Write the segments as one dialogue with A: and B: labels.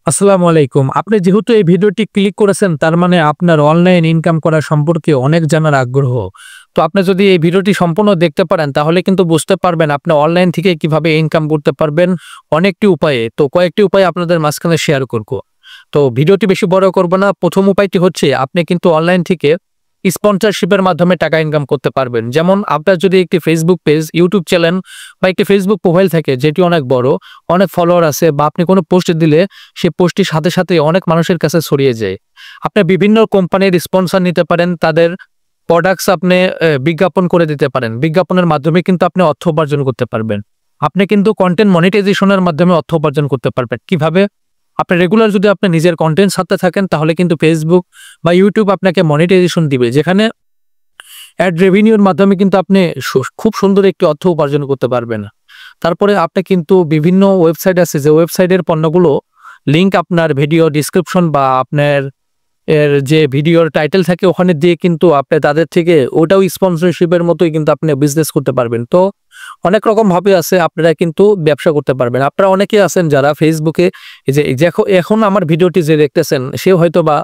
A: আসসালামু আলাইকুম। আপনি যেহেতু এই ভিডিওটি ক্লিক করেছেন তার মানে আপনার অনলাইন ইনকাম করা সম্পর্কে অনেক জানার আগ্রহ। তো আপনি যদি এই ভিডিওটি সম্পূর্ণ দেখতে পারেন তাহলে কিন্তু বুঝতে পারবেন আপনি অনলাইন থেকে কিভাবে ইনকাম করতে পারবেন অনেকটি উপায়ে। তো কয়েকটি উপায় আপনাদের মাঝখানে শেয়ার করব। তো ভিডিওটি বেশি বড় করব না। ১ম উপায়টি হচ্ছে আপনি কিন্তু অনলাইন থেকে স্পন্সরশিপের মাধ্যমে টাকা ইনকাম করতে পারবেন। যেমন আপনার যদি একটি Facebook পেজ, YouTube চ্যানেল বা একটি Facebook প্রোফাইল থাকে যেটি অনেক বড়, অনেক ফলোয়ার আছে বা আপনি কোনো পোস্ট দিলে সেই পোস্টটির সাথে, সাথে অনেক মানুষের কাছে ছড়িয়ে যায়। আপনি বিভিন্ন কোম্পানির স্পন্সর নিতে পারেন, তাদের প্রোডাক্টস আপনি বিজ্ঞাপন করে দিতে পারেন। বিজ্ঞাপনের মাধ্যমে কিন্তু আপনি অর্থ উপার্জন করতে পারবেন। আপনি কিন্তু কনটেন্ট মনিটাইজেশনের মাধ্যমে অর্থ উপার্জন করতে পারবেন। কিভাবে? আপনি রেগুলার যদি আপনি নিজের কনটেন্ট ছাড়তে থাকেন তাহলে কিন্তু Facebook বা YouTube আপনাকে মনিটাইজেশন দিবে। যেখানে অ্যাড রেভিনিউর মাধ্যমে কিন্তু আপনি খুব সুন্দর একটি অর্থ উপার্জন করতে পারবেন। তারপরে আপনি কিন্তু বিভিন্ন ওয়েবসাইট আছে যে ওয়েবসাইটের পণ্যগুলো লিংক আপনার ভিডিও ডেসক্রিপশন বা আপনার যে ভিডিওর টাইটেল থাকে ওখানে দিয়ে কিন্তু আপনি তাদের থেকে ওটাও স্পন্সরশিপের মতোই কিন্তু আপনি বিজনেস করতে পারবেন। তো অনেক রকম ভাবে আছে আপনারা কিন্তু ব্যবসা করতে পারবেন। আপনারা অনেকেই আছেন যারা ফেসবুকে এই যে এখন আমার ভিডিওটি যে দেখতেছেন সে হয়তো বা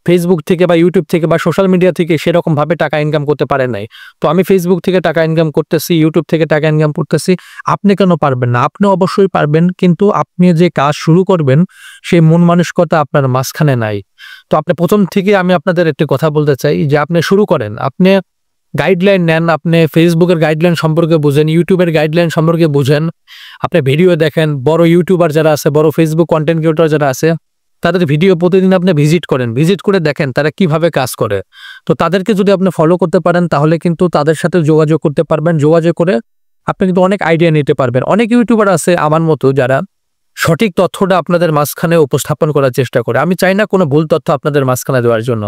A: ফেসবুক থেকে বা ইউটিউব থেকে বা সোশ্যাল মিডিয়া থেকে সেরকম ভাবে টাকা ইনকাম করতে পারে নাই। তো আমি ফেসবুক থেকে টাকা ইনকাম করতেছি, ইউটিউব থেকে টাকা ইনকাম করতেছি। আপনি কেন পারবেন না? আপনি অবশ্যই পারবেন, কিন্তু আপনি যে কাজ শুরু করবেন সেই মন মানসিকতা আপনার মাঝখানে নাই। তো আপনি ১ম থেকে আমি আপনাদের একটি কথা বলতে চাই যে আপনি শুরু করেন। আপনি গাইডলাইন নেন, আপনি ফেসবুকের গাইডলাইন সম্পর্কে বুঝেন, ইউটিউবের গাইডলাইন সম্পর্কে বুঝেন। আপনি ভিডিও দেখেন, বড় ইউটিউবার যারা আছে, বড় ফেসবুক কনটেন্ট ক্রিয়েটর যারা আছে তাদের ভিডিও প্রতিদিন আপনি ভিজিট করেন। ভিজিট করে দেখেন তারা কিভাবে কাজ করে। তো তাদেরকে যদি আপনি ফলো করতে পারেন তাহলে কিন্তু তাদের সাথে যোগাযোগ করতে পারবেন। যোগাযোগ করে আপনি কিন্তু অনেক আইডিয়া নিতে পারবেন। অনেক ইউটিউবার আছে আমার মতো যারা সঠিক তথ্যটা আপনাদের মাঝখানে উপস্থাপন করার চেষ্টা করে। আমি চাই না কোনো ভুল তথ্য আপনাদের মাঝখানে দেওয়ার জন্য।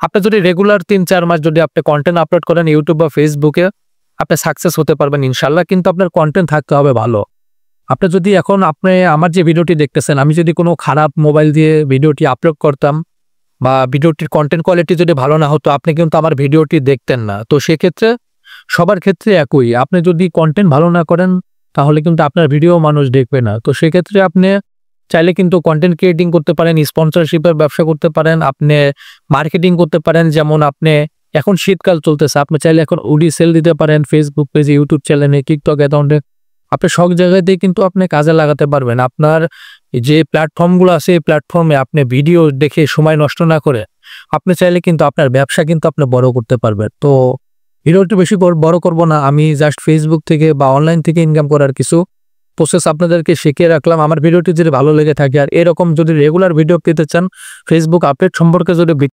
A: আপনি যদি রেগুলার ৩-৪ মাস যদি আপনি কনটেন্ট আপলোড করেন ইউটিউব বা ফেসবুকে, আপনি সাকসেস হতে পারবেন ইনশাআল্লাহ। কিন্তু আপনার কনটেন্ট থাকতে হবে ভালো। আপনি যদি এখন আমার যে ভিডিওটি দেখতেছেন, আমি যদি কোনো খারাপ মোবাইল দিয়ে ভিডিওটি আপলোড করতাম বা ভিডিওটির কনটেন্ট কোয়ালিটি যদি ভালো না হতো, আপনি কিন্তু আমার ভিডিওটি দেখতেন না। তো সেক্ষেত্রে সবার ক্ষেত্রে একই। আপনি যদি কনটেন্ট ভালো না করেন তাহলে কিন্তু আপনার ভিডিও মানুষ দেখবে না। তো সেক্ষেত্রে আপনি চাইলে কিন্তু কনটেন্ট ক্রিয়েটিং করতে পারেন, স্পন্সরশিপের ব্যবসা করতে পারেন, আপনি মার্কেটিং করতে পারেন। যেমন আপনি এখন শীতকাল চলতেছে, আপনি চাইলে এখন উডি সেল দিতে পারেন ফেসবুক পেজে, ইউটিউব চ্যানেলে, টিকটক অ্যাকাউন্টে। আপনি সব জায়গাতেই কিন্তু আপনি কাজে লাগাতে পারবেন। আপনার যে প্ল্যাটফর্মগুলো আছে এই প্ল্যাটফর্মে আপনি ভিডিও দেখে সময় নষ্ট না করে আপনি চাইলে কিন্তু আপনার ব্যবসা কিন্তু আপনি বড় করতে পারবেন। তো ভিডিওটি বেশি বড় করব না। আমি জাস্ট ফেসবুক থেকে বা অনলাইন থেকে ইনকাম করার কিছু প্রসেস আপনাদেরকে শিখিয়ে রাখলাম। আমার ভিডিওটি যদি ভালো লেগে থাকে আর এরকম যদি রেগুলার ভিডিও পেতে চান, ফেসবুক আপডেট সম্পর্কে যদি